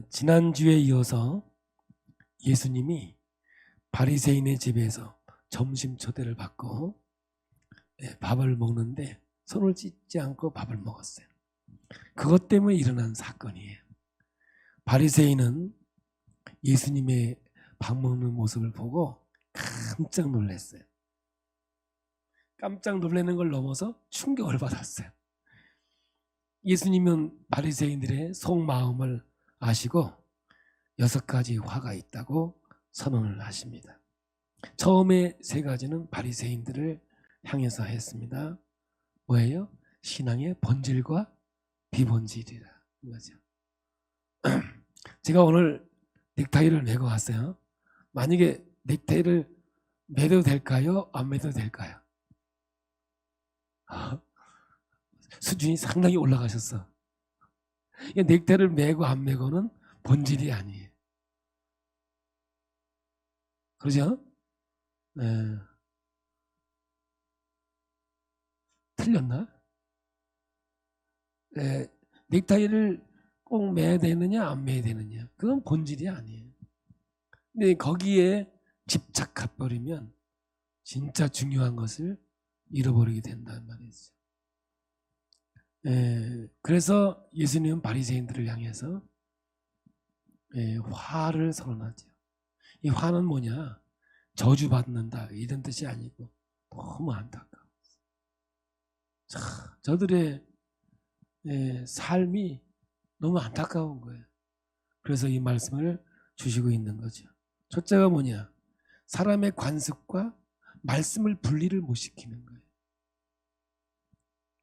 지난주에 이어서 예수님이 바리새인의 집에서 점심 초대를 받고 밥을 먹는데 손을 씻지 않고 밥을 먹었어요. 그것 때문에 일어난 사건이에요. 바리새인은 예수님의 밥 먹는 모습을 보고 깜짝 놀랐어요. 깜짝 놀라는 걸 넘어서 충격을 받았어요. 예수님은 바리새인들의 속마음을 아시고 6가지 화가 있다고 선언을 하십니다. 처음에 3가지는 바리새인들을 향해서 했습니다. 뭐예요? 신앙의 본질과 비본질이라 거죠. 제가 오늘 넥타이를 메고 왔어요. 만약에 넥타이를 매도 될까요? 안 매도 될까요? 수준이 상당히 올라가셨어. 넥타이를 매고 안 매고는 본질이 아니에요. 그러죠? 틀렸나? 넥타이를 꼭 매야 되느냐 안 매야 되느냐, 그건 본질이 아니에요. 근데 거기에 집착해버리면 진짜 중요한 것을 잃어버리게 된다는 말이죠. 그래서 예수님은 바리새인들을 향해서 화를 선언하죠. 이 화는 뭐냐? 저주받는다 이런 뜻이 아니고 너무 안타까워. 저들의 삶이 너무 안타까운 거예요. 그래서 이 말씀을 주시고 있는 거죠. 첫째가 뭐냐? 사람의 관습과 말씀을 분리를 못 시키는 거예요.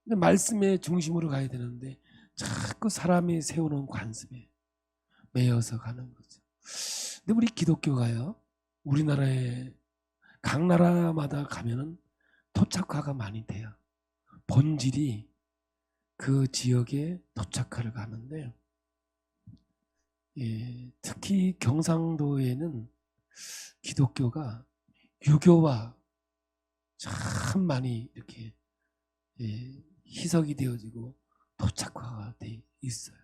근데 말씀의 중심으로 가야 되는데 자꾸 사람이 세워놓은 관습에 매여서 가는 거죠. 근데 우리 기독교가요, 우리나라에 각 나라마다 가면은 토착화가 많이 돼요. 본질이 그 지역에 토착화를 가는데, 특히 경상도에는 기독교가 유교와 참 많이 이렇게 희석이 되어지고 토착화가 돼 있어요.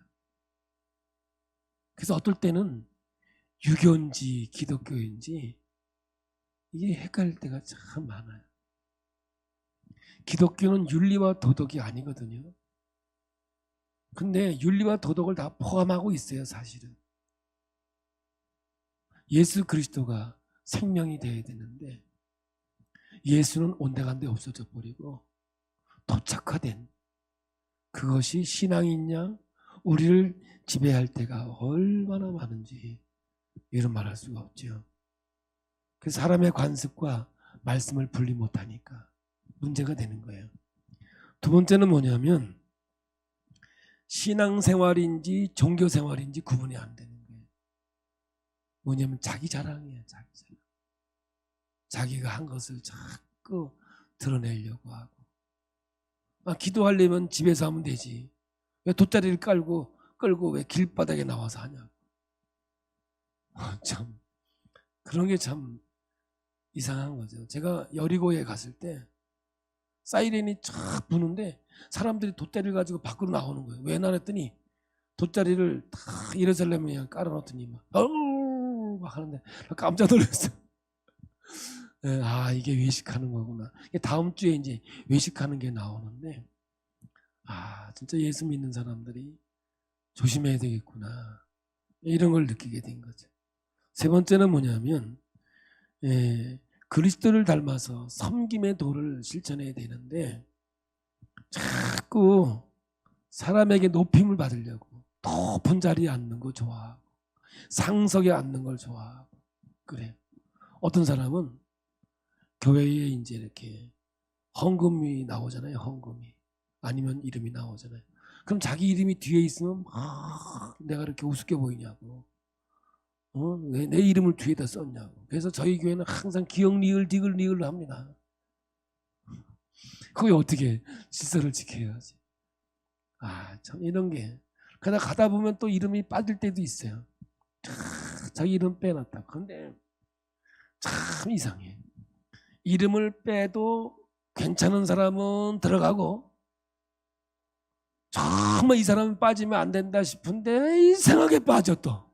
그래서 어떨 때는 유교인지 기독교인지 이게 헷갈릴 때가 참 많아요. 기독교는 윤리와 도덕이 아니거든요. 근데 윤리와 도덕을 다 포함하고 있어요. 사실은 예수 그리스도가 생명이 되어야 되는데 예수는 온데간데 없어져 버리고 토착화된 그것이 신앙이냐, 우리를 지배할 때가 얼마나 많은지 이런 말할 수가 없죠. 그래서 사람의 관습과 말씀을 분리 못하니까 문제가 되는 거예요. 두 번째는 뭐냐면 신앙생활인지 종교생활인지 구분이 안 되는 거예요. 뭐냐면 자기 자랑이에요. 자기 자랑. 자기가 한 것을 자꾸 드러내려고 하고, 기도하려면 집에서 하면 되지 왜 돗자리를 끌고 왜 길바닥에 나와서 하냐고. 참 그런 게 참 이상한 거죠. 제가 여리고에 갔을 때 사이렌이 쫙 부는데 사람들이 돗자리를 가지고 밖으로 나오는 거예요. 왜 나랬더니 돗자리를 다 예루살렘에 그냥 깔아놓더니 막 하는데 깜짝 놀랐어요. 이게 외식하는 거구나. 다음 주에 이제 외식하는 게 나오는데 진짜 예수 믿는 사람들이 조심해야 되겠구나, 이런 걸 느끼게 된 거죠. 세 번째는 뭐냐면 그리스도를 닮아서 섬김의 도를 실천해야 되는데 자꾸 사람에게 높임을 받으려고 높은 자리에 앉는 거 좋아하고 상석에 앉는 걸 좋아하고 그래요. 어떤 사람은 교회에 이제 이렇게 헌금이 나오잖아요. 헌금이 아니면 이름이 나오잖아요. 그럼 자기 이름이 뒤에 있으면 내가 이렇게 우습게 보이냐고, 왜 내 이름을 뒤에다 썼냐고. 그래서 저희 교회는 항상 기억 리을 디귿 리을로 합니다. 그게 어떻게 질서를 지켜야지. 참 이런 게 그러다 가다 보면 또 이름이 빠질 때도 있어요. 자기 이름 빼놨다. 그런데 참 이상해. 이름을 빼도 괜찮은 사람은 들어가고 정말 이 사람은 빠지면 안 된다 싶은데 이상하게 빠져 또.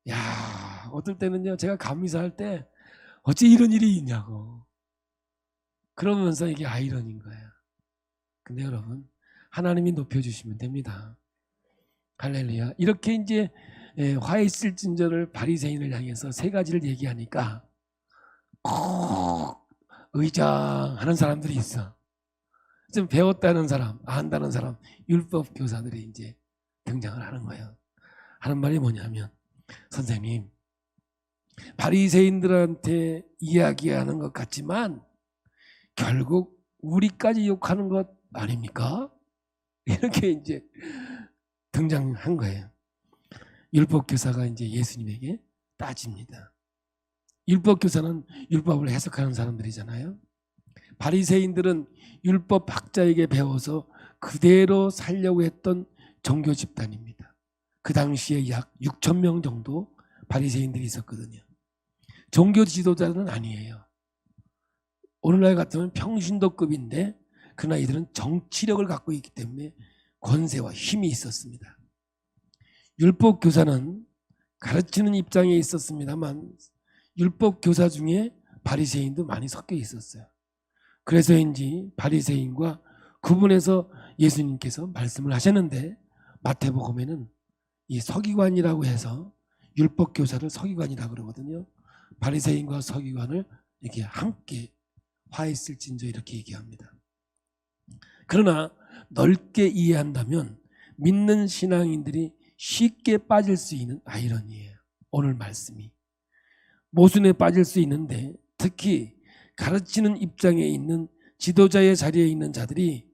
야, 어떨 때는요, 제가 감리사할 때 어찌 이런 일이 있냐고. 그러면서 이게 아이러니인 거예요. 근데 여러분, 하나님이 높여주시면 됩니다. 할렐루야. 이렇게 이제 화 있을진저를 바리새인을 향해서 세 가지를 얘기하니까 꼭 의장하는 사람들이 있어. 좀 배웠다는 사람, 안다는 사람, 율법 교사들이 이제 등장을 하는 거예요. 하는 말이 뭐냐면, 선생님, 바리새인들한테 이야기하는 것 같지만 결국 우리까지 욕하는 것 아닙니까? 이렇게 이제 등장한 거예요. 율법 교사가 이제 예수님에게 따집니다. 율법 교사는 율법을 해석하는 사람들이잖아요. 바리새인들은 율법 학자에게 배워서 그대로 살려고 했던 종교 집단입니다. 그 당시에 약 6천 명 정도 바리새인들이 있었거든요. 종교 지도자는 아니에요. 오늘날 같으면 평신도급인데 그러나 이들은 정치력을 갖고 있기 때문에 권세와 힘이 있었습니다. 율법 교사는 가르치는 입장에 있었습니다만 율법 교사 중에 바리새인도 많이 섞여 있었어요. 그래서인지 바리새인과 구분해서 예수님께서 말씀을 하셨는데, 마태복음에는 이 서기관이라고 해서 율법 교사를 서기관이라고 그러거든요. 바리새인과 서기관을 이렇게 함께 화 있을진저 이렇게 얘기합니다. 그러나 넓게 이해한다면 믿는 신앙인들이 쉽게 빠질 수 있는 아이러니예요. 오늘 말씀이 모순에 빠질 수 있는데, 특히 가르치는 입장에 있는 지도자의 자리에 있는 자들이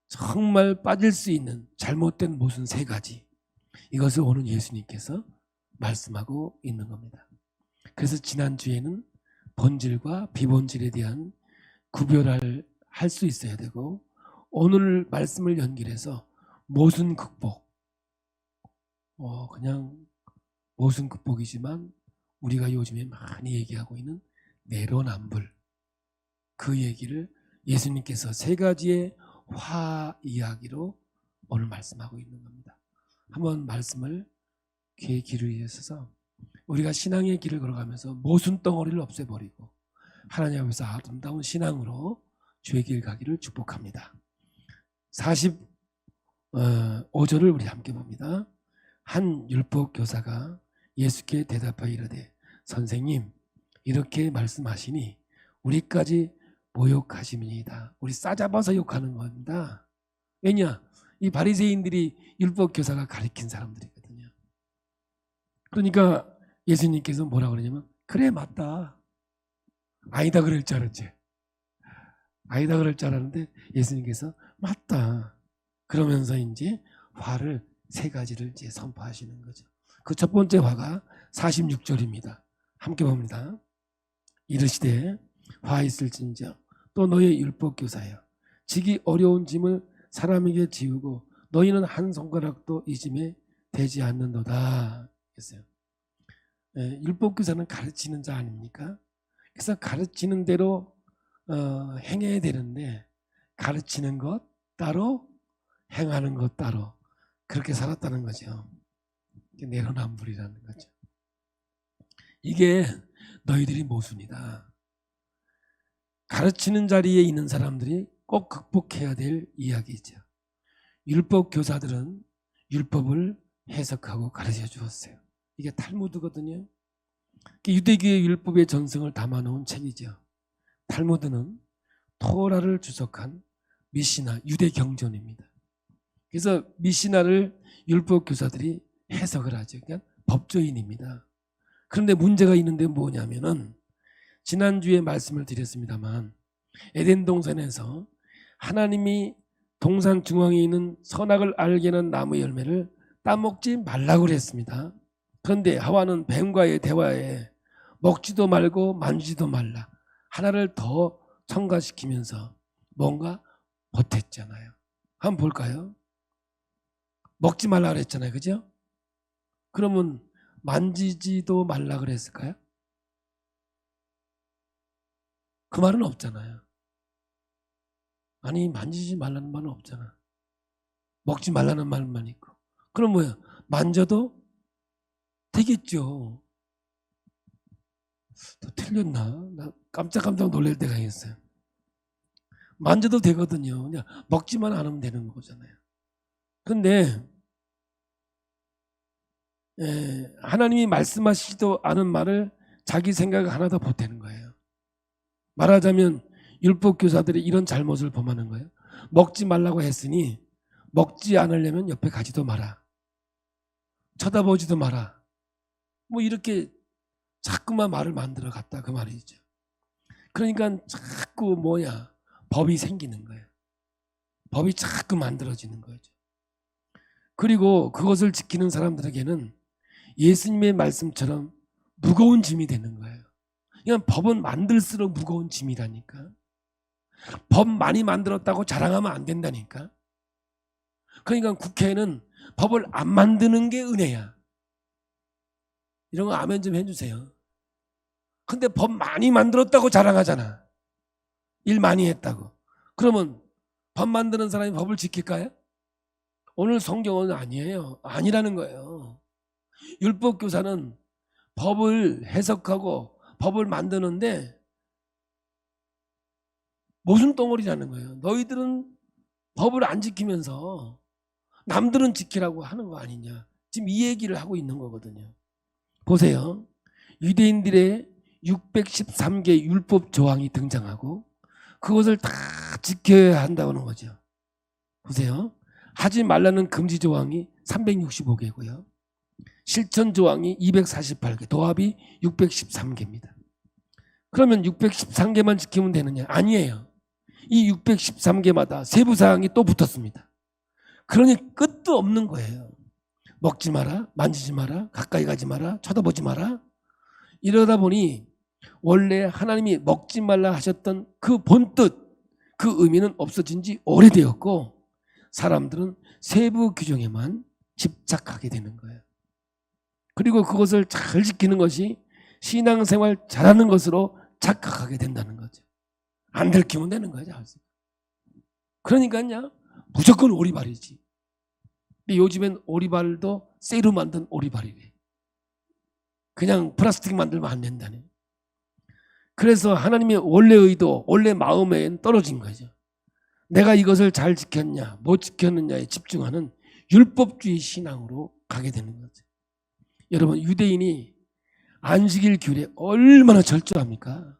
정말 빠질 수 있는 잘못된 모순 세 가지, 이것을 오늘 예수님께서 말씀하고 있는 겁니다. 그래서 지난주에는 본질과 비본질에 대한 구별을 할 수 있어야 되고, 오늘 말씀을 연결해서 모순 극복, 그냥 모순 극복이지만 우리가 요즘에 많이 얘기하고 있는 내로남불, 그 얘기를 예수님께서 세 가지의 화 이야기로 오늘 말씀하고 있는 겁니다. 한번 말씀을 귀에 기울이셔서 우리가 신앙의 길을 걸어가면서 모순 덩어리를 없애버리고 하나님 앞에서 아름다운 신앙으로 주의 길 가기를 축복합니다. 45절을 우리 함께 봅니다. 한 율법 교사가 예수께 대답하여 이르되, 선생님, 이렇게 말씀하시니 우리까지 모욕하심이니이다. 우리 싸잡아서 욕하는 겁니다. 왜냐? 이 바리새인들이 율법 교사가 가르친 사람들이거든요. 그러니까 예수님께서 뭐라 그러냐면, 그래, 맞다. 아니다 그럴 줄 알았지. 아니다 그럴 줄 알았는데 예수님께서 맞다. 그러면서 이제 화를 세 가지를 이제 선포하시는 거죠. 그 첫 번째 화가 46절입니다. 함께 봅니다. 이르시되, 화 있을진저 또 너의 율법 교사여, 지기 어려운 짐을 사람에게 지우고 너희는 한 손가락도 이 짐에 되지 않는도다 했어요. 율법 교사는 가르치는 자 아닙니까? 그래서 가르치는 대로 행해야 되는데, 가르치는 것 따로 행하는 것 따로, 그렇게 살았다는 거죠. 내로남불이라는 거죠. 이게 너희들이 모순이다. 가르치는 자리에 있는 사람들이 꼭 극복해야 될 이야기죠. 율법 교사들은 율법을 해석하고 가르쳐 주었어요. 이게 탈무드거든요. 유대교의 율법의 전승을 담아놓은 책이죠. 탈무드는 토라를 주석한 미시나, 유대 경전입니다. 그래서 미시나를 율법 교사들이 해석을 하죠. 그러니까 법조인입니다. 그런데 문제가 있는데 뭐냐면은, 지난주에 말씀을 드렸습니다만 에덴 동산에서 하나님이 동산 중앙에 있는 선악을 알게 하는 나무 열매를 따먹지 말라고 그랬습니다. 그런데 하와는 뱀과의 대화에 먹지도 말고 만지지도 말라, 하나를 더 첨가시키면서 뭔가 보탰잖아요. 한번 볼까요? 먹지 말라 그랬잖아요. 그죠? 그러면 만지지도 말라 그랬을까요? 그 말은 없잖아요. 아니, 만지지 말라는 말은 없잖아. 먹지 말라는 말만 있고. 그럼 뭐야? 만져도 되겠죠. 또 틀렸나? 나 깜짝깜짝 놀랄 때가 있어요. 만져도 되거든요. 그냥 먹지만 않으면 되는 거잖아요. 근데 하나님이 말씀하시지도 않은 말을 자기 생각 하나도 보태는 거예요. 말하자면 율법교사들이 이런 잘못을 범하는 거예요. 먹지 말라고 했으니 먹지 않으려면 옆에 가지도 마라. 쳐다보지도 마라. 뭐 이렇게 자꾸만 말을 만들어 갔다 그 말이죠. 그러니까 자꾸 법이 생기는 거예요. 법이 자꾸 만들어지는 거죠. 그리고 그것을 지키는 사람들에게는 예수님의 말씀처럼 무거운 짐이 되는 거예요. 그냥 법은 만들수록 무거운 짐이라니까. 법 많이 만들었다고 자랑하면 안 된다니까. 그러니까 국회에는 법을 안 만드는 게 은혜야. 이런 거 아멘 좀 해주세요. 근데 법 많이 만들었다고 자랑하잖아. 일 많이 했다고. 그러면 법 만드는 사람이 법을 지킬까요? 오늘 성경은 아니에요. 아니라는 거예요. 율법교사는 법을 해석하고 법을 만드는데 모순 덩어리라는 거예요. 너희들은 법을 안 지키면서 남들은 지키라고 하는 거 아니냐. 지금 이 얘기를 하고 있는 거거든요. 보세요. 유대인들의 613개 율법 조항이 등장하고 그것을 다 지켜야 한다는 거죠. 보세요. 하지 말라는 금지 조항이 365개고요. 실천 조항이 248개, 도합이 613개입니다. 그러면 613개만 지키면 되느냐? 아니에요. 이 613개마다 세부 사항이 또 붙었습니다. 그러니 끝도 없는 거예요. 먹지 마라, 만지지 마라, 가까이 가지 마라, 쳐다보지 마라. 이러다 보니 원래 하나님이 먹지 말라 하셨던 그 본뜻, 그 의미는 없어진 지 오래되었고 사람들은 세부 규정에만 집착하게 되는 거예요. 그리고 그것을 잘 지키는 것이 신앙생활 잘하는 것으로 착각하게 된다는 거죠. 안 들키면 되는 거죠. 그러니까요, 무조건 오리발이지. 근데 요즘엔 오리발도 쇠로 만든 오리발이래. 그냥 플라스틱 만들면 안 된다네. 그래서 하나님의 원래 의도, 원래 마음에 떨어진 거죠. 내가 이것을 잘 지켰냐, 못 지켰느냐에 집중하는 율법주의 신앙으로 가게 되는 거죠. 여러분, 유대인이 안식일 규례 얼마나 철저합니까?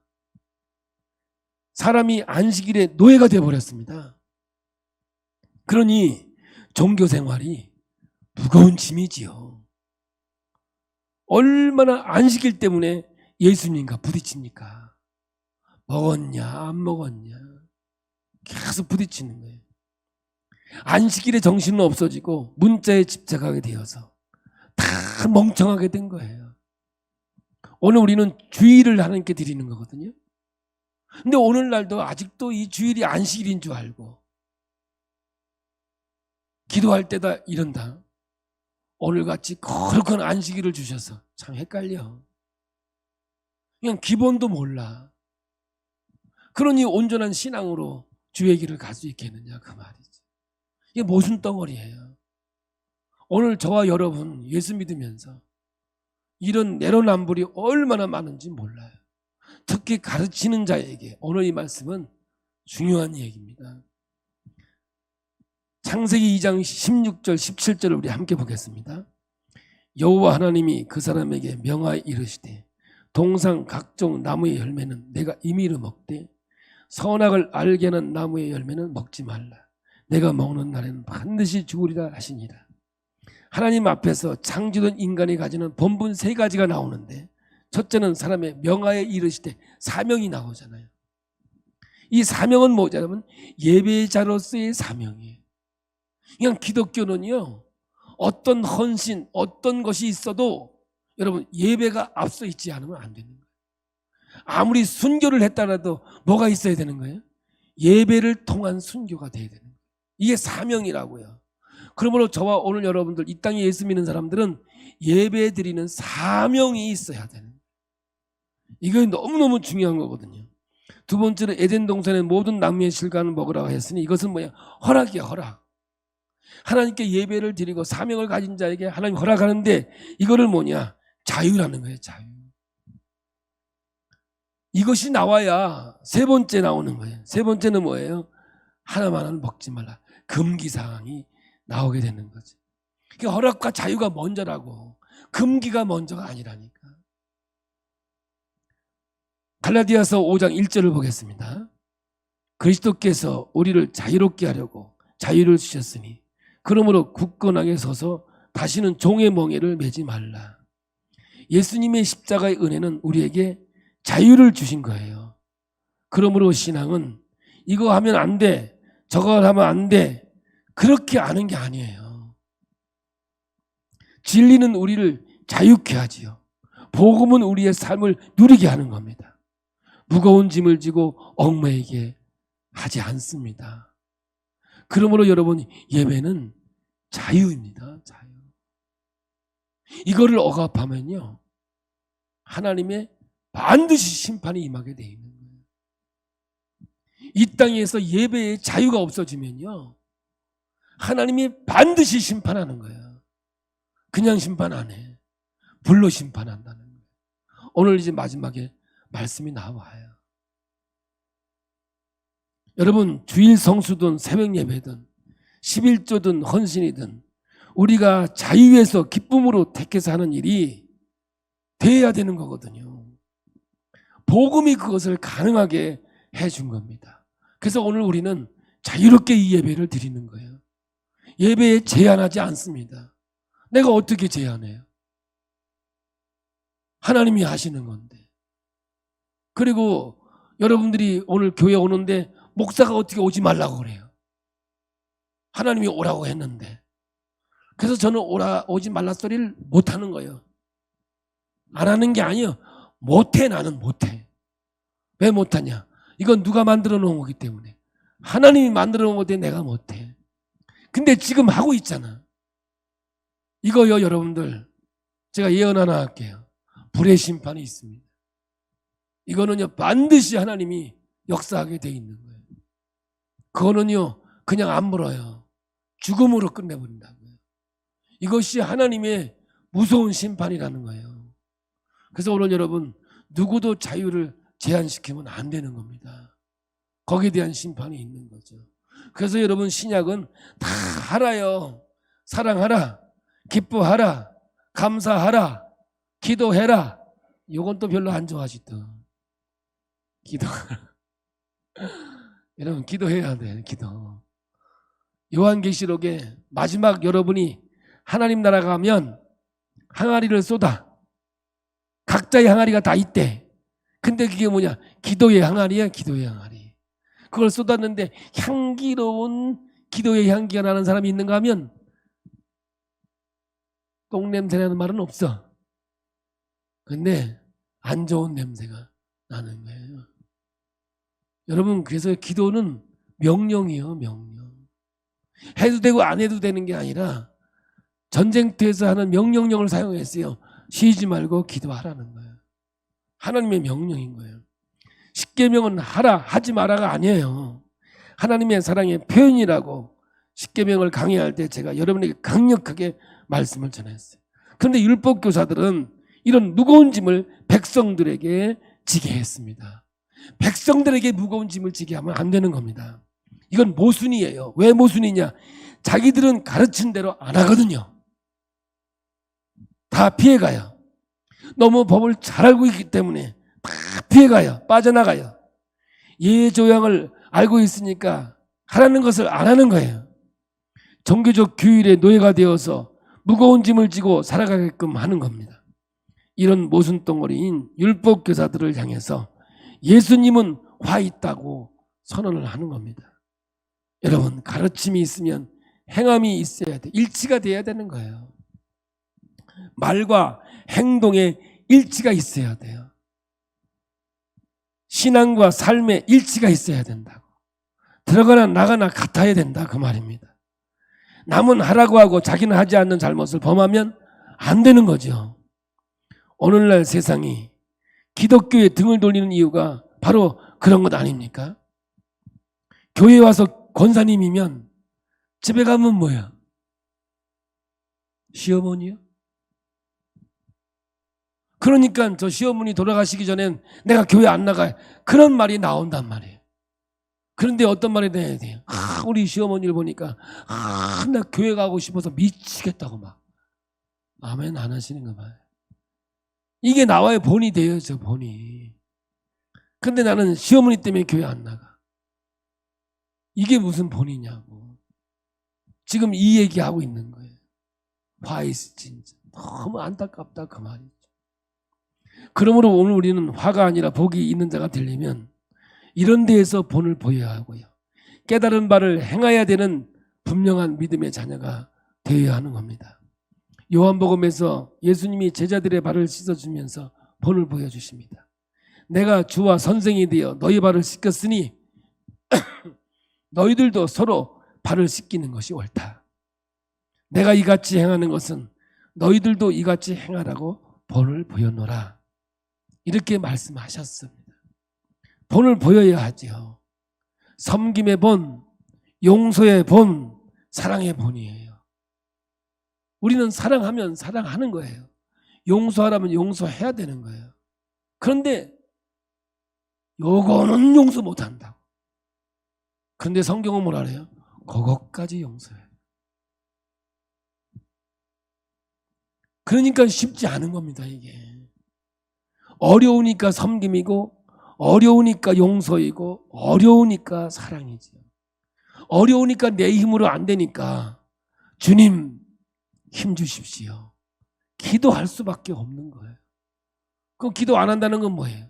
사람이 안식일에 노예가 되어버렸습니다. 그러니 종교 생활이 무거운 짐이지요. 얼마나 안식일 때문에 예수님과 부딪힙니까? 먹었냐 안 먹었냐 계속 부딪히는 거예요. 안식일의 정신은 없어지고 문자에 집착하게 되어서 다 멍청하게 된 거예요. 오늘 우리는 주일을 하나님께 드리는 거거든요. 근데 오늘날도 아직도 이 주일이 안식일인 줄 알고 기도할 때다 이런다. 오늘같이 거룩한 안식일을 주셔서 참 헷갈려. 그냥 기본도 몰라. 그러니 온전한 신앙으로 주의 길을 갈 수 있겠느냐 그 말이지. 이게 모순 덩어리예요. 오늘 저와 여러분 예수 믿으면서 이런 내로남불이 얼마나 많은지 몰라요. 특히 가르치는 자에게 오늘 이 말씀은 중요한 얘기입니다. 창세기 2장 16절 17절을 우리 함께 보겠습니다. 여호와 하나님이 그 사람에게 명하여 이르시되 동상 각종 나무의 열매는 내가 임의로 먹되 선악을 알게 하는 나무의 열매는 먹지 말라. 내가 먹는 날에는 반드시 죽으리라 하시니라. 하나님 앞에서 창조된 인간이 가지는 본분 세 가지가 나오는데 첫째는 사람의 명하여 이르시되 사명이 나오잖아요. 이 사명은 뭐냐면 예배자로서의 사명이에요. 그냥 기독교는요, 어떤 헌신, 어떤 것이 있어도 여러분 예배가 앞서 있지 않으면 안 되는 거예요. 아무리 순교를 했다라도 뭐가 있어야 되는 거예요? 예배를 통한 순교가 돼야 되는 거예요. 이게 사명이라고요. 그러므로 저와 오늘 여러분들 이 땅에 예수 믿는 사람들은 예배 드리는 사명이 있어야 되는 거예요. 이거 너무너무 중요한 거거든요. 두 번째는 에덴 동산의 모든 나무의 실과는 먹으라고 했으니 이것은 뭐야? 허락이야, 허락. 하나님께 예배를 드리고 사명을 가진 자에게 하나님 허락하는데 이거를 뭐냐? 자유라는 거예요. 자유. 이것이 나와야 세 번째 나오는 거예요. 세 번째는 뭐예요? 하나만은 먹지 말라. 금기사항이 나오게 되는 거죠. 그러니까 허락과 자유가 먼저라고, 금기가 먼저가 아니라니까. 갈라디아서 5장 1절을 보겠습니다. 그리스도께서 우리를 자유롭게 하려고 자유를 주셨으니 그러므로 굳건하게 서서 다시는 종의 멍에를 매지 말라. 예수님의 십자가의 은혜는 우리에게 자유를 주신 거예요. 그러므로 신앙은 이거 하면 안 돼, 저거 하면 안 돼, 그렇게 아는 게 아니에요. 진리는 우리를 자유케 하지요. 복음은 우리의 삶을 누리게 하는 겁니다. 무거운 짐을 지고 얽매이게 하지 않습니다. 그러므로 여러분, 예배는 자유입니다. 자유. 이거를 억압하면요, 하나님의 반드시 심판이 임하게 돼 있는 거예요. 이 땅에서 예배의 자유가 없어지면요, 하나님이 반드시 심판하는 거예요. 그냥 심판 안 해. 불로 심판한다는 거예요. 오늘 이제 마지막에 말씀이 나와요. 여러분, 주일 성수든 새벽 예배든 11조든 헌신이든 우리가 자유에서 기쁨으로 택해서 하는 일이 돼야 되는 거거든요. 복음이 그것을 가능하게 해준 겁니다. 그래서 오늘 우리는 자유롭게 이 예배를 드리는 거예요. 예배에 제한하지 않습니다. 내가 어떻게 제한해요? 하나님이 하시는 건데. 그리고 여러분들이 오늘 교회 오는데 목사가 어떻게 오지 말라고 그래요? 하나님이 오라고 했는데. 그래서 저는 오지 말라 소리를 못하는 거예요. 안 하는 게 아니에요. 못해. 나는 못해. 왜 못하냐? 이건 누가 만들어 놓은 거기 때문에. 하나님이 만들어 놓은 건데 내가 못해. 근데 지금 하고 있잖아. 이거요, 여러분들, 제가 예언 하나 할게요. 불의 심판이 있습니다. 이거는요, 반드시 하나님이 역사하게 돼 있는 거예요. 그거는요, 그냥 안 물어요. 죽음으로 끝내버린다고요. 이것이 하나님의 무서운 심판이라는 거예요. 그래서 오늘 여러분, 누구도 자유를 제한시키면 안 되는 겁니다. 거기에 대한 심판이 있는 거죠. 그래서 여러분, 신약은 다 하라요. 사랑하라, 기뻐하라, 감사하라, 기도해라. 이건 또 별로 안 좋아하시더. 기도하라. 여러분, 기도해야 돼. 기도. 요한계시록에 마지막 여러분이 하나님 나라 가면 항아리를 쏟아. 각자의 항아리가 다 있대. 근데 그게 뭐냐? 기도의 항아리야. 기도의 항아리. 그걸 쏟았는데 향기로운 기도의 향기가 나는 사람이 있는가 하면 똥냄새나는 말은 없어. 근데 안 좋은 냄새가 나는 거예요. 여러분, 그래서 기도는 명령이에요. 명령. 해도 되고 안 해도 되는 게 아니라 전쟁터에서 하는 명령령을 사용했어요. 쉬지 말고 기도하라는 거예요. 하나님의 명령인 거예요. 십계명은 하라, 하지 마라가 아니에요. 하나님의 사랑의 표현이라고 십계명을 강의할 때 제가 여러분에게 강력하게 말씀을 전했어요. 그런데 율법교사들은 이런 무거운 짐을 백성들에게 지게 했습니다. 백성들에게 무거운 짐을 지게 하면 안 되는 겁니다. 이건 모순이에요. 왜 모순이냐? 자기들은 가르친 대로 안 하거든요. 다 피해가요. 너무 법을 잘 알고 있기 때문에 다 피해가요. 빠져나가요. 예조양을 알고 있으니까 하라는 것을 안 하는 거예요. 종교적 규율의 노예가 되어서 무거운 짐을 지고 살아가게끔 하는 겁니다. 이런 모순덩어리인 율법교사들을 향해서 예수님은 화 있다고 선언을 하는 겁니다. 여러분, 가르침이 있으면 행함이 있어야 돼. 일치가 돼야 되는 거예요. 말과 행동에 일치가 있어야 돼요. 신앙과 삶에 일치가 있어야 된다고. 들어가나 나가나 같아야 된다, 그 말입니다. 남은 하라고 하고 자기는 하지 않는 잘못을 범하면 안 되는 거죠. 오늘날 세상이 기독교에 등을 돌리는 이유가 바로 그런 것 아닙니까? 교회 와서 권사님이면 집에 가면 뭐야? 시어머니요? 그러니까 저 시어머니 돌아가시기 전엔 내가 교회 안 나가, 그런 말이 나온단 말이에요. 그런데 어떤 말이 돼야 돼요? 우리 시어머니를 보니까 나 교회 가고 싶어서 미치겠다고 막. 아멘 안 하시는 거 봐요. 이게 나와야 본이 돼요, 저 본이. 근데 나는 시어머니 때문에 교회 안 나가. 이게 무슨 본이냐고. 지금 이 얘기하고 있는 거예요. 화이스 진짜. 너무 안타깝다 그 말이죠. 그러므로 오늘 우리는 화가 아니라 복이 있는 자가 되려면 이런 데에서 본을 보여야 하고요. 깨달은 바를 행해야 되는 분명한 믿음의 자녀가 되어야 하는 겁니다. 요한복음에서 예수님이 제자들의 발을 씻어주면서 본을 보여주십니다. 내가 주와 선생이 되어 너희 발을 씻겼으니 너희들도 서로 발을 씻기는 것이 옳다. 내가 이같이 행하는 것은 너희들도 이같이 행하라고 본을 보여노라. 이렇게 말씀하셨습니다. 본을 보여야 하죠. 섬김의 본, 용서의 본, 사랑의 본이에요. 우리는 사랑하면 사랑하는 거예요. 용서하라면 용서해야 되는 거예요. 그런데 요거는 용서 못한다고. 그런데 성경은 뭐라 그래요? 그것까지 용서해요. 그러니까 쉽지 않은 겁니다, 이게. 어려우니까 섬김이고 어려우니까 용서이고 어려우니까 사랑이죠. 어려우니까 내 힘으로 안 되니까 주님 힘 주십시오. 기도할 수밖에 없는 거예요. 그럼 기도 안 한다는 건 뭐예요?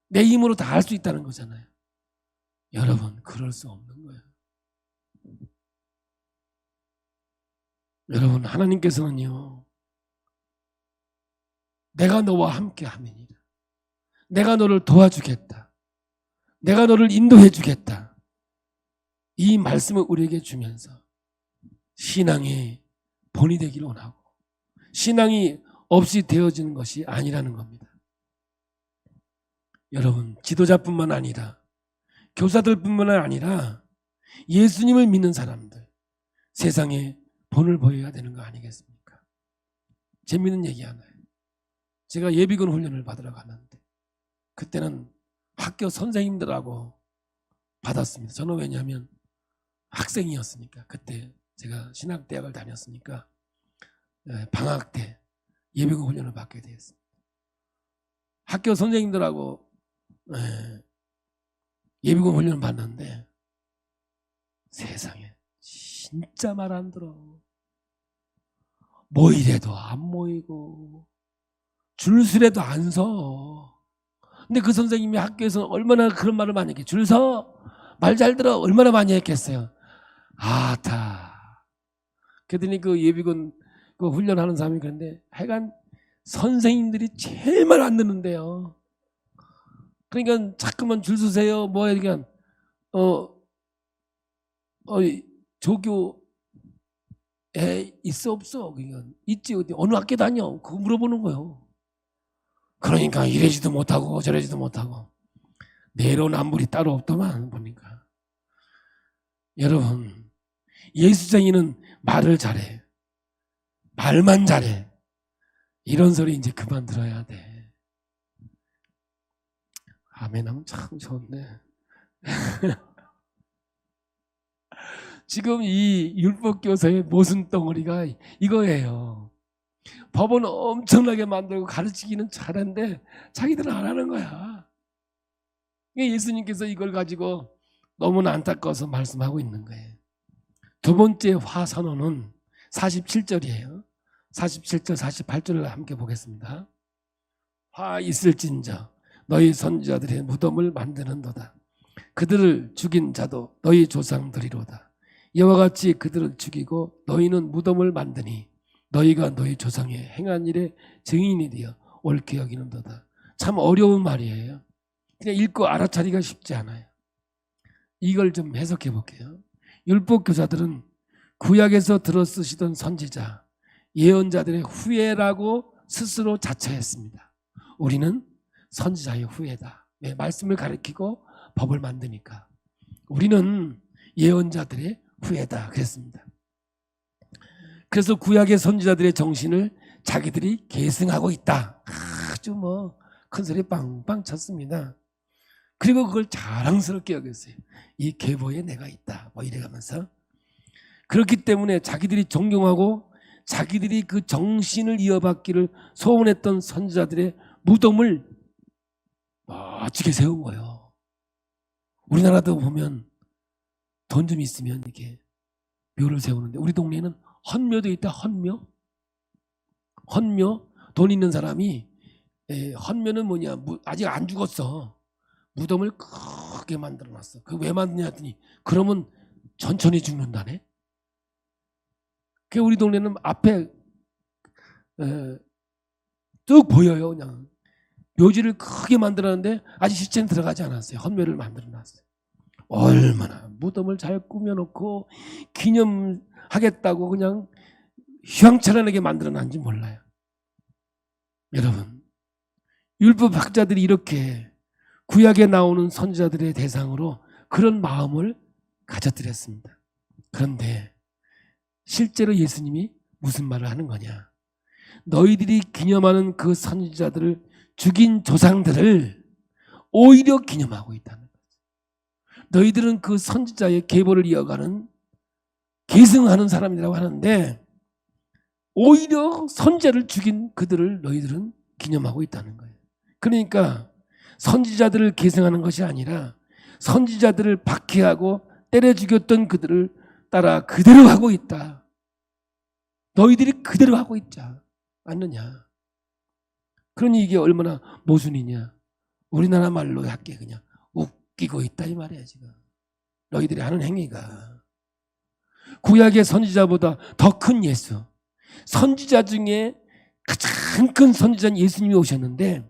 내 힘으로 다 할 수 있다는 거잖아요. 여러분 그럴 수 없는 거예요. 여러분 하나님께서는요, 내가 너와 함께 하면이라. 내가 너를 도와주겠다. 내가 너를 인도해 주겠다. 이 말씀을 우리에게 주면서 신앙의 본이 되기를 원하고 신앙이 없이 되어지는 것이 아니라는 겁니다. 여러분 지도자뿐만 아니라 교사들뿐만 아니라 예수님을 믿는 사람들 세상에 본을 보여야 되는 거 아니겠습니까? 재미있는 얘기 하나요. 제가 예비군 훈련을 받으러 갔는데 그때는 학교 선생님들하고 받았습니다. 저는 왜냐하면 학생이었으니까, 그때 제가 신학대학을 다녔으니까 방학 때 예비군 훈련을 받게 되었습니다. 학교 선생님들하고 예비군 훈련을 받는데 세상에 진짜 말 안 들어. 모이래도 안 모이고 줄 서래도 안 서. 근데 그 선생님이 학교에서 얼마나 그런 말을 많이 했겠어요. 줄 서, 말 잘 들어, 얼마나 많이 했겠어요. 아타. 그랬더니 그 예비군 그 훈련하는 사람이 그런데 하여간 선생님들이 제일 말 안 듣는데요. 그러니까 자꾸만 줄 서세요. 뭐야, 그러니까 조교에 있어 없어? 그러니까 있지, 어디 어느 학교 다녀? 그거 물어보는 거예요. 그러니까 이러지도 못하고 저러지도 못하고 내로남불이 따로 없더만 보니까. 여러분 예수쟁이는 말을 잘해, 말만 잘해. 이런 소리 이제 그만 들어야 돼. 아멘 하면 참 좋은데 지금 이 율법교사의 모순덩어리가 이거예요. 법은 엄청나게 만들고 가르치기는 잘하는데 자기들은 안 하는 거야. 예수님께서 이걸 가지고 너무나 안타까워서 말씀하고 있는 거예요. 두 번째 화선언은 47절이에요. 47절 48절을 함께 보겠습니다. 화 있을진저 너희 선지자들의 무덤을 만드는도다. 그들을 죽인 자도 너희 조상들이로다. 이와 같이 그들을 죽이고 너희는 무덤을 만드니 너희가 너희 조상의 행한 일의 증인이 되어 옳게 여기는도다. 참 어려운 말이에요. 그냥 읽고 알아차리기가 쉽지 않아요. 이걸 좀 해석해 볼게요. 율법교사들은 구약에서 들어 쓰시던 선지자, 예언자들의 후예라고 스스로 자처했습니다. 우리는 선지자의 후예다. 네, 말씀을 가르치고 법을 만드니까 우리는 예언자들의 후예다 그랬습니다. 그래서 구약의 선지자들의 정신을 자기들이 계승하고 있다. 아주 큰 소리 빵빵 쳤습니다. 그리고 그걸 자랑스럽게 여겼어요. 이 계보에 내가 있다. 이래가면서. 그렇기 때문에 자기들이 존경하고 자기들이 그 정신을 이어받기를 소원했던 선지자들의 무덤을 멋지게 세운 거예요. 우리나라도 보면 돈 좀 있으면 이렇게 묘를 세우는데 우리 동네에는 헌묘도 있다. 헌묘. 돈 있는 사람이 헌묘는 뭐냐, 아직 안 죽었어. 무덤을 크게 만들어놨어. 그 왜 만드냐 했더니 그러면 천천히 죽는다네. 그 우리 동네는 앞에 쭉 보여요. 그냥 묘지를 크게 만들었는데 아직 실제는 들어가지 않았어요. 헌묘를 만들어놨어요. 얼마나 무덤을 잘 꾸며놓고 기념하겠다고 그냥 휘황찬란하게 만들어놨는지 몰라요. 여러분, 율법 학자들이 이렇게 구약에 나오는 선지자들의 대상으로 그런 마음을 가져드렸습니다. 그런데 실제로 예수님이 무슨 말을 하는 거냐? 너희들이 기념하는 그 선지자들을 죽인 조상들을 오히려 기념하고 있다는 거죠. 너희들은 그 선지자의 계보를 이어가는 계승하는 사람이라고 하는데 오히려 선지자를 죽인 그들을 너희들은 기념하고 있다는 거예요. 그러니까 선지자들을 계승하는 것이 아니라 선지자들을 박해하고 때려 죽였던 그들을 따라 그대로 하고 있다. 너희들이 그대로 하고 있자 않느냐. 그러니 이게 얼마나 모순이냐. 우리나라 말로 할게 그냥 웃기고 있다 이 말이야 지금. 너희들이 하는 행위가. 구약의 선지자보다 더 큰 예수. 선지자 중에 가장 큰 선지자는 예수님이 오셨는데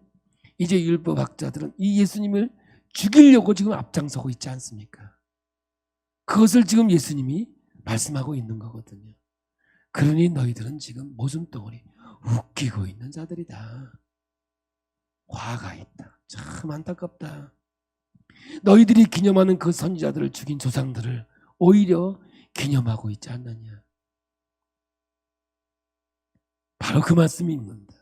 이제 율법학자들은 이 예수님을 죽이려고 지금 앞장서고 있지 않습니까? 그것을 지금 예수님이 말씀하고 있는 거거든요. 그러니 너희들은 지금 모순덩어리 웃기고 있는 자들이다. 화가 있다. 참 안타깝다. 너희들이 기념하는 그 선지자들을 죽인 조상들을 오히려 기념하고 있지 않느냐. 바로 그 말씀이 있는다.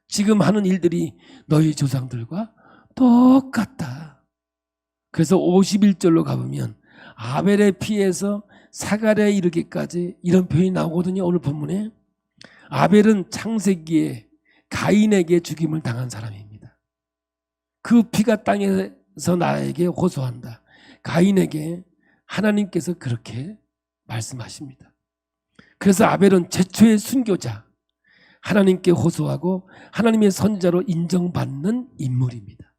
지금 하는 일들이 너희 조상들과 똑같다. 그래서 51절로 가보면 아벨의 피에서 사갈에 이르기까지 이런 표현이 나오거든요. 오늘 본문에. 아벨은 창세기에 가인에게 죽임을 당한 사람입니다. 그 피가 땅에서 나에게 호소한다. 가인에게 하나님께서 그렇게 말씀하십니다. 그래서 아벨은 최초의 순교자, 하나님께 호소하고 하나님의 선지자로 인정받는 인물입니다.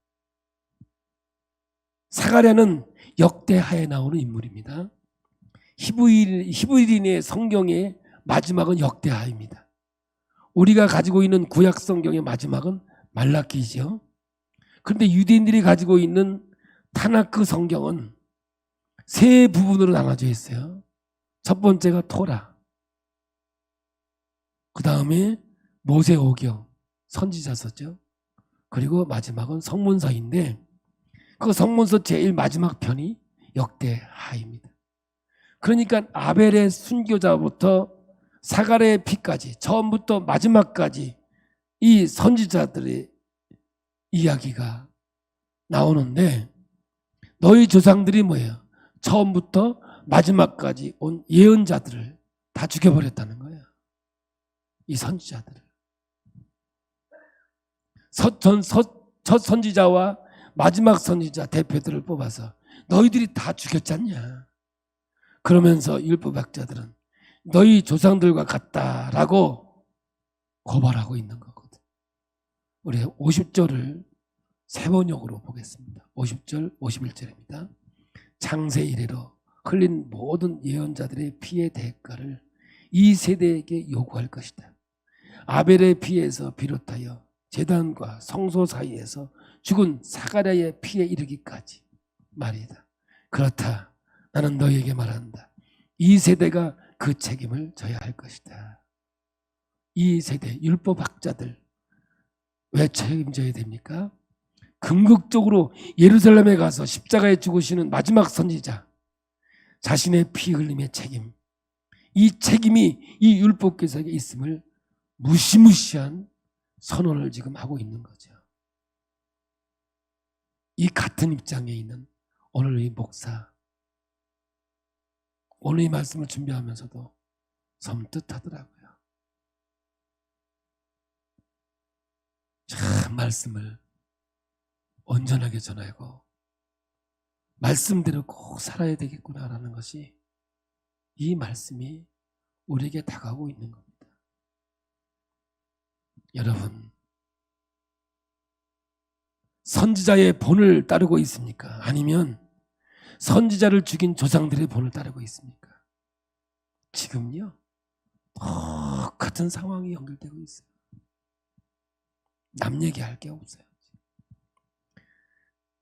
사가랴는 역대하에 나오는 인물입니다. 히브리인의 성경의 마지막은 역대하입니다. 우리가 가지고 있는 구약 성경의 마지막은 말라기죠. 그런데 유대인들이 가지고 있는 타나크 성경은 세 부분으로 나눠져 있어요. 첫 번째가 토라, 그 다음에 모세오경, 선지자서죠. 그리고 마지막은 성문서인데 그 성문서 제일 마지막 편이 역대하입니다. 그러니까 아벨의 순교자부터 사갈의 피까지 처음부터 마지막까지 이 선지자들의 이야기가 나오는데 너희 조상들이 뭐예요? 처음부터 마지막까지 온 예언자들을 다 죽여버렸다는 거예요. 이 선지자들을. 첫 선지자와 마지막 선지자 대표들을 뽑아서 너희들이 다 죽였지 않냐. 그러면서 율법학자들은 너희 조상들과 같다라고 고발하고 있는 거거든. 우리 50절을 세 번역으로 보겠습니다. 50절, 51절입니다. 창세 이래로 흘린 모든 예언자들의 피의 대가를 이 세대에게 요구할 것이다. 아벨의 피에서 비롯하여 제단과 성소 사이에서 죽은 사가랴의 피에 이르기까지 말이다. 그렇다. 나는 너희에게 말한다. 이 세대가 그 책임을 져야 할 것이다. 이 세대 율법학자들 왜 책임져야 됩니까? 궁극적으로 예루살렘에 가서 십자가에 죽으시는 마지막 선지자 자신의 피 흘림의 책임, 이 책임이 이 율법교사에게 있음을 무시무시한 선언을 지금 하고 있는 거죠. 이 같은 입장에 있는 오늘 이 목사, 오늘 이 말씀을 준비하면서도 섬뜩하더라고요. 참 말씀을 온전하게 전하고 말씀대로 꼭 살아야 되겠구나라는 것이 이 말씀이 우리에게 다가오고 있는 겁니다. 여러분, 선지자의 본을 따르고 있습니까? 아니면 선지자를 죽인 조상들의 본을 따르고 있습니까? 지금요, 똑같은 상황이 연결되고 있어요. 남 얘기할 게 없어요.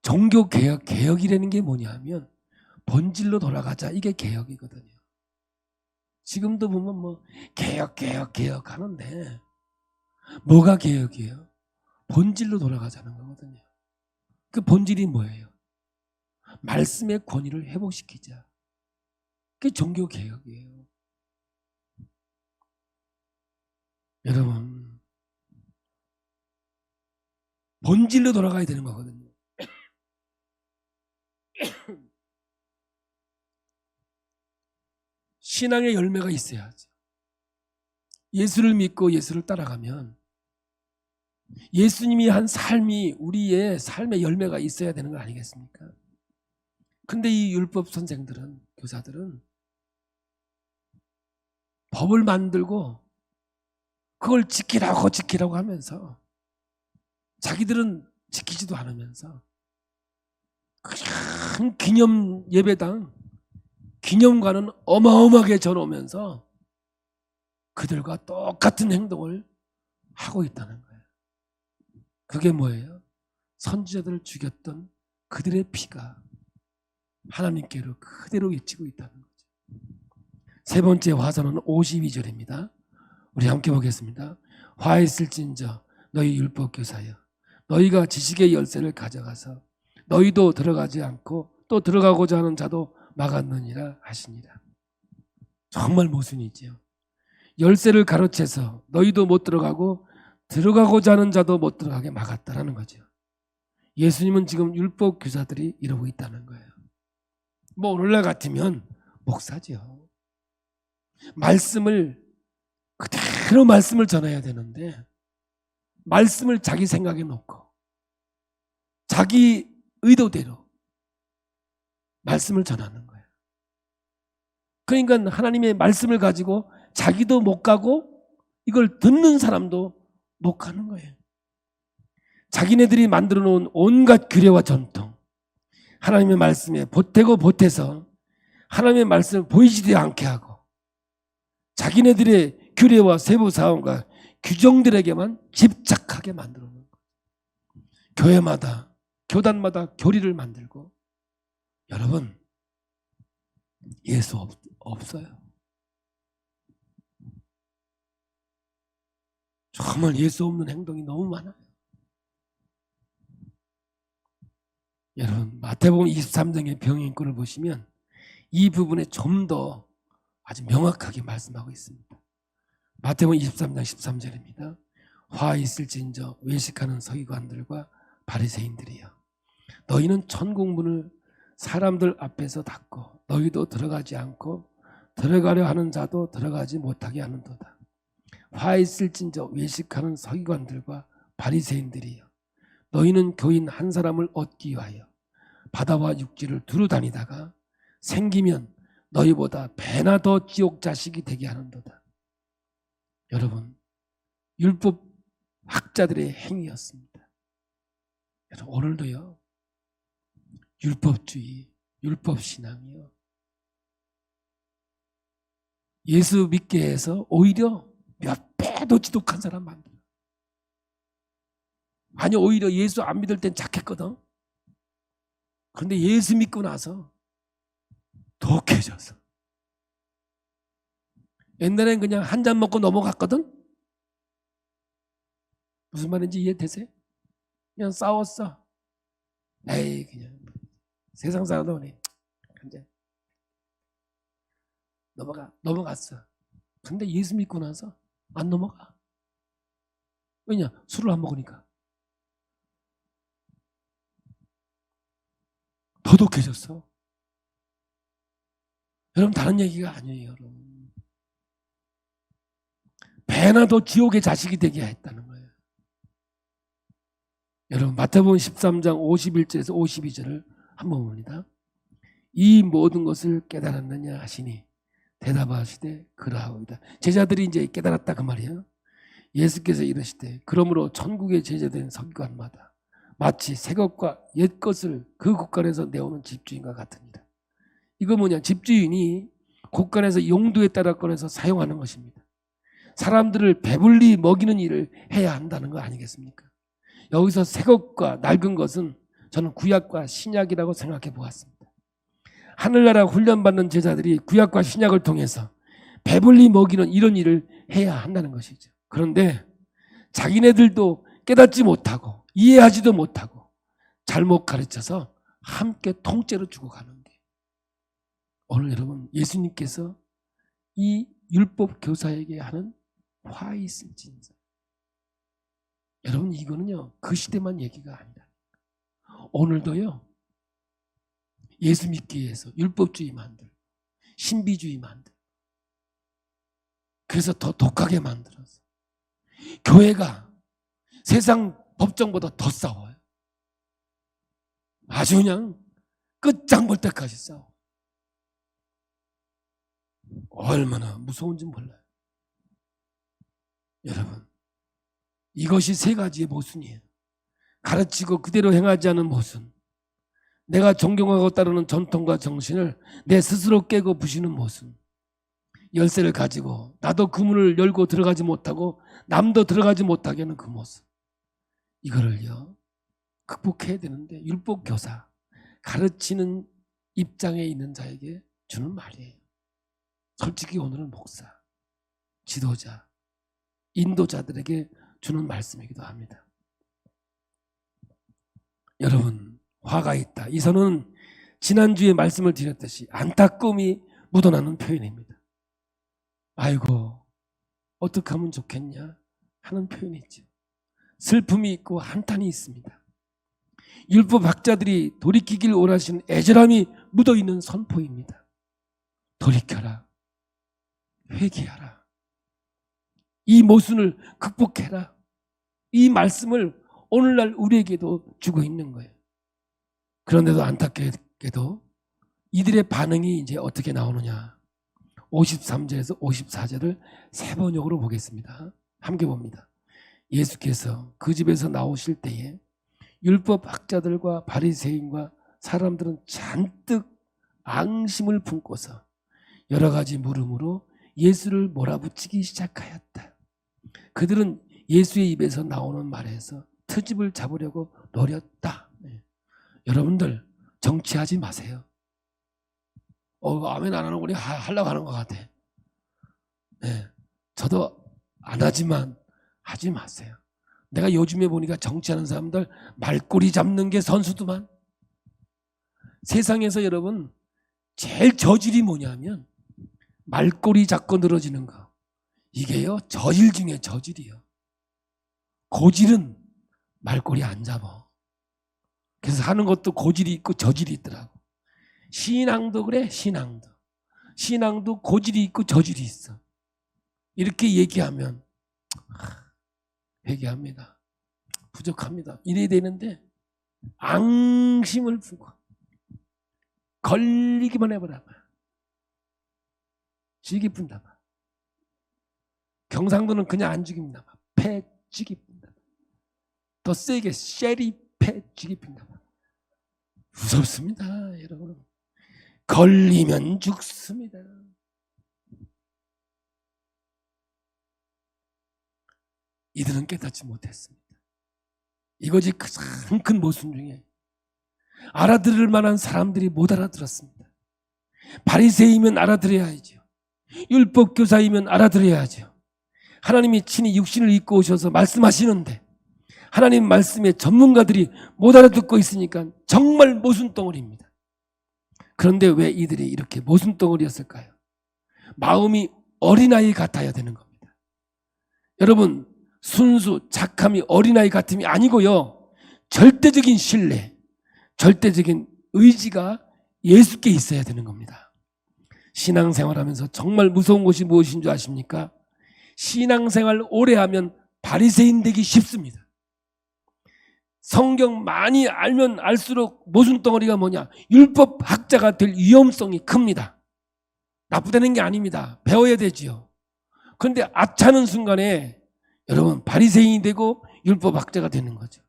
종교개혁이라는 게 뭐냐면 본질로 돌아가자, 이게 개혁이거든요. 지금도 보면 뭐 개혁 하는데 뭐가 개혁이에요? 본질로 돌아가자는 거거든요. 그 본질이 뭐예요? 말씀의 권위를 회복시키자. 그게 종교개혁이에요. 여러분, 본질로 돌아가야 되는 거거든요. 신앙의 열매가 있어야죠. 예수를 믿고 예수를 따라가면 예수님이 한 삶이 우리의 삶의 열매가 있어야 되는 거 아니겠습니까? 근데 이 율법 선생들은, 교사들은 법을 만들고 그걸 지키라고 하면서 자기들은 지키지도 않으면서 큰 기념 예배당, 기념관은 어마어마하게 전오면서 그들과 똑같은 행동을 하고 있다는 거예요. 그게 뭐예요? 선지자들을 죽였던 그들의 피가 하나님께로 그대로 외치고 있다는 거죠. 세 번째 화선은 52절입니다. 우리 함께 보겠습니다. 화 있을진저 너희 율법교사여, 너희가 지식의 열쇠를 가져가서 너희도 들어가지 않고 또 들어가고자 하는 자도 막았느니라 하시니라. 정말 모순이지요. 열쇠를 가로채서 너희도 못 들어가고 들어가고자 하는 자도 못 들어가게 막았다라는 거죠. 예수님은 지금 율법 교사들이 이러고 있다는 거예요. 뭐 오늘날 같으면 목사죠. 말씀을 그대로 말씀을 전해야 되는데 말씀을 자기 생각에 놓고 자기 의도대로 말씀을 전하는 거예요. 그러니까 하나님의 말씀을 가지고 자기도 못 가고 이걸 듣는 사람도 못 가는 거예요. 자기네들이 만들어 놓은 온갖 규례와 전통, 하나님의 말씀에 보태고 보태서 하나님의 말씀을 보이지도 않게 하고 자기네들의 규례와 세부사항과 규정들에게만 집착하게 만들어 놓은 거예요. 교회마다, 교단마다 교리를 만들고. 여러분, 예수 없어요. 정말 예수 없는 행동이 너무 많아요. 여러분, 마태복음 23장의 병인권을 보시면 이 부분에 좀 더 아주 명확하게 말씀하고 있습니다. 마태복음 23장 13절입니다. 화 있을진저 외식하는 서기관들과 바리새인들이여, 너희는 천국문을 사람들 앞에서 닫고 너희도 들어가지 않고 들어가려 하는 자도 들어가지 못하게 하는도다. 화 있을진저 외식하는 서기관들과 바리새인들이여, 너희는 교인 한 사람을 얻기 위하여 바다와 육지를 두루 다니다가 생기면 너희보다 배나 더 지옥 자식이 되게 하는도다. 여러분, 율법 학자들의 행위였습니다. 여러분, 오늘도요, 율법주의, 율법신앙이요, 예수 믿게 해서 오히려 몇 배도 지독한 사람 만들어. 아니, 오히려 예수 안 믿을 땐 착했거든. 그런데 예수 믿고 나서 독해져서. 옛날엔 그냥 한 잔 먹고 넘어갔거든. 무슨 말인지 이해되세요? 그냥 싸웠어. 에이, 그냥 세상 사람도 한 잔. 넘어갔어. 근데 예수 믿고 나서 안 넘어가. 왜냐? 술을 안 먹으니까. 더 독해졌어. 여러분, 다른 얘기가 아니에요, 여러분. 배나 더 지옥의 자식이 되게 했다는 거예요. 여러분, 마태복음 13장 51절에서 52절을 한번 봅니다. 이 모든 것을 깨달았느냐 하시니 대답하시되 그러하오이다. 제자들이 이제 깨달았다 그 말이에요. 예수께서 이르시되 그러므로 천국의 제자된 서기관마다 마치 새 것과 옛 것을 그 곳간에서 내오는 집주인과 같으니라. 이거 뭐냐? 집주인이 곳간에서 용도에 따라 꺼내서 사용하는 것입니다. 사람들을 배불리 먹이는 일을 해야 한다는 거 아니겠습니까? 여기서 새 것과 낡은 것은 저는 구약과 신약이라고 생각해 보았습니다. 하늘나라 훈련받는 제자들이 구약과 신약을 통해서 배불리 먹이는 이런 일을 해야 한다는 것이죠. 그런데 자기네들도 깨닫지 못하고 이해하지도 못하고 잘못 가르쳐서 함께 통째로 죽어가는 게, 오늘 여러분 예수님께서 이 율법 교사에게 하는 화에 있을 진짜. 여러분, 이거는요 그 시대만 얘기가 아니다. 오늘도요 예수 믿기 위해서 율법주의 만들고 신비주의 만들고, 그래서 더 독하게 만들어서 교회가 세상 법정보다 더 싸워요. 아주 그냥 끝장볼 때까지 싸워. 얼마나 무서운지 몰라요. 여러분, 이것이 세 가지의 모순이에요. 가르치고 그대로 행하지 않은 모순, 내가 존경하고 따르는 전통과 정신을 내 스스로 깨고 부시는 모순, 열쇠를 가지고 나도 그 문을 열고 들어가지 못하고 남도 들어가지 못하게 하는 그 모습, 이거를요 극복해야 되는데 율법 교사, 가르치는 입장에 있는 자에게 주는 말이에요. 솔직히 오늘은 목사, 지도자, 인도자들에게 주는 말씀이기도 합니다. 여러분, 화가 있다. 이 선은 지난주에 말씀을 드렸듯이 안타까움이 묻어나는 표현입니다. 아이고 어떻게 하면 좋겠냐 하는 표현이 있죠. 슬픔이 있고 한탄이 있습니다. 율법학자들이 돌이키길 원하시는 애절함이 묻어있는 선포입니다. 돌이켜라, 회개하라, 이 모순을 극복해라, 이 말씀을 오늘날 우리에게도 주고 있는 거예요. 그런데도 안타깝게도 이들의 반응이 이제 어떻게 나오느냐, 53절에서 54절을 세 번역으로 보겠습니다. 함께 봅니다. 예수께서 그 집에서 나오실 때에 율법학자들과 바리새인과 사람들은 잔뜩 앙심을 품고서 여러 가지 물음으로 예수를 몰아붙이기 시작하였다. 그들은 예수의 입에서 나오는 말에서 트집을 잡으려고 노렸다. 여러분들 정치하지 마세요. 아멘 안 하는 우리 하려고 하는 것 같아. 네, 저도 안 하지만 하지 마세요. 내가 요즘에 보니까 정치하는 사람들 말꼬리 잡는 게 선수도만. 세상에서 여러분 제일 저질이 뭐냐면 말꼬리 잡고 늘어지는 거. 이게요 저질 중에 저질이요. 고질은 말꼬리 안 잡아. 그래서 하는 것도 고질이 있고 저질이 있더라고. 신앙도 그래. 신앙도 고질이 있고 저질이 있어. 이렇게 얘기하면 회개합니다. 부족합니다. 이래야 되는데 앙심을 품고 걸리기만 해보라. 죽이뿐다. 경상도는 그냥 안 죽입니다. 패 죽이뿐다. 더 세게 쉐리 패 죽이뿐다. 무섭습니다, 여러분. 걸리면 죽습니다. 이들은 깨닫지 못했습니다. 이것이 가장 큰 모순 중에 알아들을 만한 사람들이 못 알아들었습니다. 바리새이면 알아들어야죠. 율법교사이면 알아들어야죠. 하나님이 친히 육신을 입고 오셔서 말씀하시는데 하나님 말씀의 전문가들이 못 알아듣고 있으니까 정말 모순덩어리입니다. 그런데 왜 이들이 이렇게 모순덩어리였을까요? 마음이 어린아이 같아야 되는 겁니다. 여러분, 순수, 착함이 어린아이 같음이 아니고요. 절대적인 신뢰, 절대적인 의지가 예수께 있어야 되는 겁니다. 신앙생활하면서 정말 무서운 것이 무엇인 줄 아십니까? 신앙생활 오래 하면 바리새인 되기 쉽습니다. 성경 많이 알면 알수록 모순덩어리가 뭐냐? 율법학자가 될 위험성이 큽니다. 나쁘다는 게 아닙니다. 배워야 되지요. 그런데 아차는 순간에 여러분 바리새인이 되고 율법학자가 되는 거죠.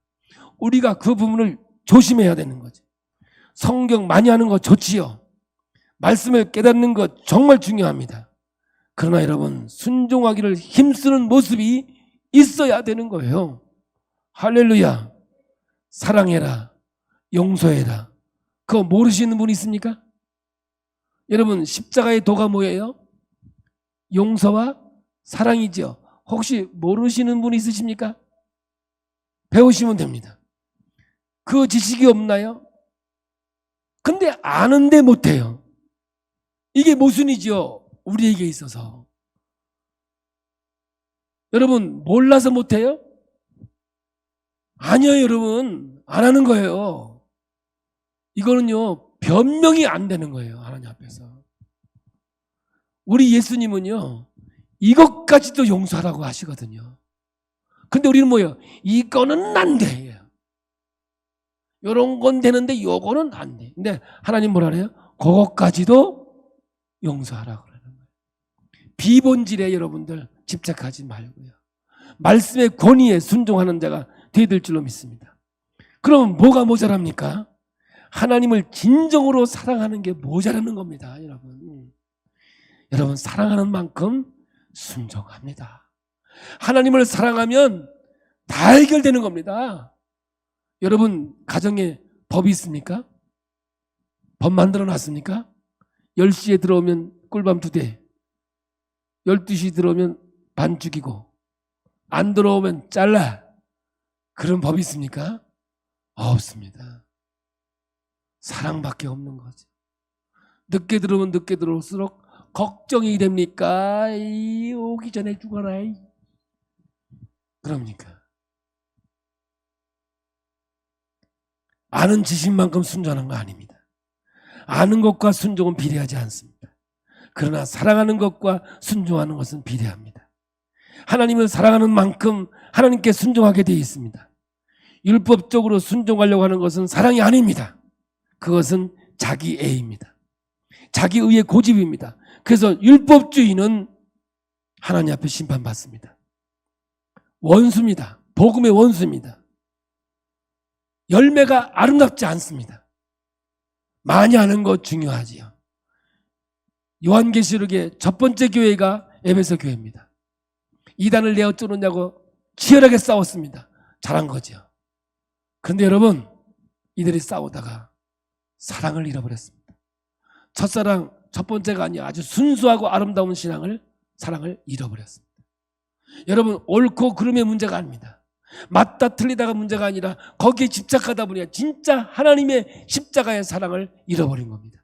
우리가 그 부분을 조심해야 되는 거죠. 성경 많이 하는 거 좋지요. 말씀을 깨닫는 것 정말 중요합니다. 그러나 여러분 순종하기를 힘쓰는 모습이 있어야 되는 거예요. 할렐루야. 사랑해라, 용서해라. 그거 모르시는 분 있습니까? 여러분 십자가의 도가 뭐예요? 용서와 사랑이죠. 혹시 모르시는 분 있으십니까? 배우시면 됩니다. 그 지식이 없나요? 근데 아는데 못해요. 이게 모순이죠. 우리에게 있어서. 여러분 몰라서 못해요? 아니요, 여러분. 안 하는 거예요. 이거는요, 변명이 안 되는 거예요. 하나님 앞에서. 우리 예수님은요, 이것까지도 용서하라고 하시거든요. 근데 우리는 뭐예요? 이거는 안 돼. 요런 건 되는데 요거는 안 돼. 근데 하나님 뭐라 그래요? 그것까지도 용서하라고 그러는 거예요. 비본질에 여러분들 집착하지 말고요. 말씀의 권위에 순종하는 자가 되어야 줄로 믿습니다. 그럼 뭐가 모자랍니까? 하나님을 진정으로 사랑하는 게 모자라는 겁니다. 여러분 사랑하는 만큼 순종합니다. 하나님을 사랑하면 다 해결되는 겁니다. 여러분 가정에 법이 있습니까? 법 만들어 놨습니까? 10시에 들어오면 꿀밤 2대, 12시 들어오면 반 죽이고, 안 들어오면 잘라. 그런 법이 있습니까? 없습니다. 사랑밖에 없는 거죠. 늦게 들어오면 늦게 들어올수록 걱정이 됩니까? 오기 전에 죽어라. 그럽니까? 아는 지식만큼 순종하는 거 아닙니다. 아는 것과 순종은 비례하지 않습니다. 그러나 사랑하는 것과 순종하는 것은 비례합니다. 하나님을 사랑하는 만큼 하나님께 순종하게 되어 있습니다. 율법적으로 순종하려고 하는 것은 사랑이 아닙니다. 그것은 자기애입니다. 자기의의 고집입니다. 그래서 율법주의는 하나님 앞에 심판받습니다. 원수입니다. 복음의 원수입니다. 열매가 아름답지 않습니다. 많이 하는 것 중요하지요. 요한계시록의 첫 번째 교회가 에베소 교회입니다. 이단을 내 어쩌느냐고 치열하게 싸웠습니다. 잘한 거죠. 그런데 여러분 이들이 싸우다가 사랑을 잃어버렸습니다. 첫사랑 첫 번째가 아니라 아주 순수하고 아름다운 사랑을 잃어버렸습니다. 여러분 옳고 그름의 문제가 아닙니다. 맞다 틀리다가 문제가 아니라 거기에 집착하다 보니 진짜 하나님의 십자가의 사랑을 잃어버린 겁니다.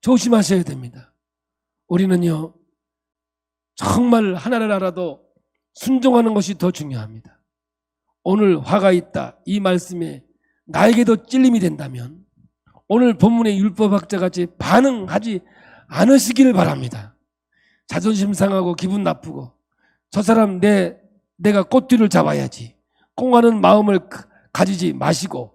조심하셔야 됩니다. 우리는요 정말 하나를 알아도 순종하는 것이 더 중요합니다. 오늘 화가 있다 이 말씀에 나에게도 찔림이 된다면 오늘 본문의 율법학자같이 반응하지 않으시기를 바랍니다. 자존심 상하고 기분 나쁘고 저 사람 내가 꽃뒤를 잡아야지 꽁하는 마음을 가지지 마시고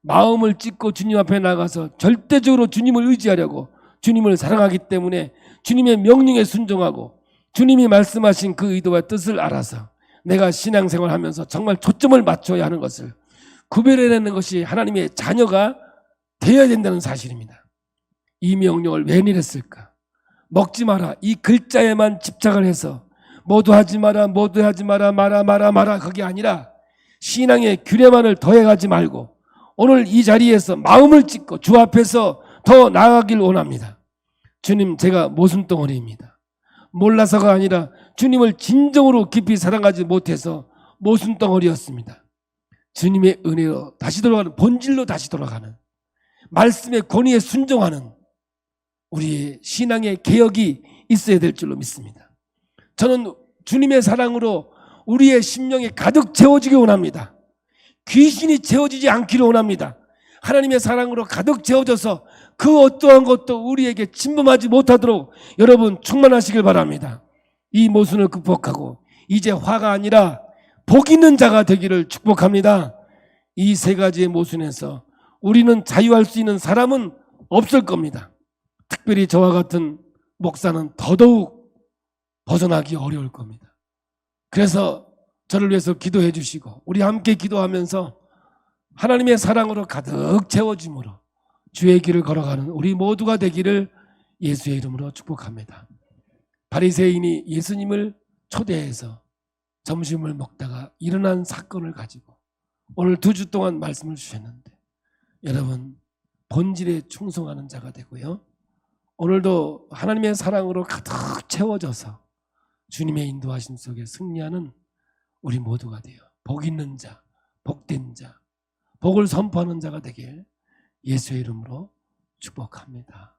마음을 찢고 주님 앞에 나가서 절대적으로 주님을 의지하려고 주님을 사랑하기 때문에 주님의 명령에 순종하고 주님이 말씀하신 그 의도와 뜻을 알아서 내가 신앙생활하면서 정말 초점을 맞춰야 하는 것을 구별해내는 것이 하나님의 자녀가 되어야 된다는 사실입니다. 이 명령을 왜 내렸을까? 먹지 마라 이 글자에만 집착을 해서 모두 하지 마라 모두 하지 마라 마라 그게 아니라 신앙의 규례만을 더해가지 말고 오늘 이 자리에서 마음을 찢고 주 앞에서 더 나아가길 원합니다. 주님 제가 모순덩어리입니다. 몰라서가 아니라 주님을 진정으로 깊이 사랑하지 못해서 모순덩어리였습니다. 주님의 은혜로 다시 돌아가는 본질로 다시 돌아가는 말씀의 권위에 순종하는 우리의 신앙의 개혁이 있어야 될 줄로 믿습니다. 저는 주님의 사랑으로 우리의 심령이 가득 채워지기 원합니다. 귀신이 채워지지 않기를 원합니다. 하나님의 사랑으로 가득 채워져서 그 어떠한 것도 우리에게 침범하지 못하도록 여러분 충만하시길 바랍니다. 이 모순을 극복하고 이제 화가 아니라 복 있는 자가 되기를 축복합니다. 이 세 가지의 모순에서 우리는 자유할 수 있는 사람은 없을 겁니다. 특별히 저와 같은 목사는 더더욱 벗어나기 어려울 겁니다. 그래서 저를 위해서 기도해 주시고 우리 함께 기도하면서 하나님의 사랑으로 가득 채워짐으로 주의 길을 걸어가는 우리 모두가 되기를 예수의 이름으로 축복합니다. 바리새인이 예수님을 초대해서 점심을 먹다가 일어난 사건을 가지고 오늘 2주 동안 말씀을 주셨는데 여러분 본질에 충성하는 자가 되고요. 오늘도 하나님의 사랑으로 가득 채워져서 주님의 인도하심 속에 승리하는 우리 모두가 되어 복 있는 자, 복된 자, 복을 선포하는 자가 되길 예수의 이름으로 축복합니다.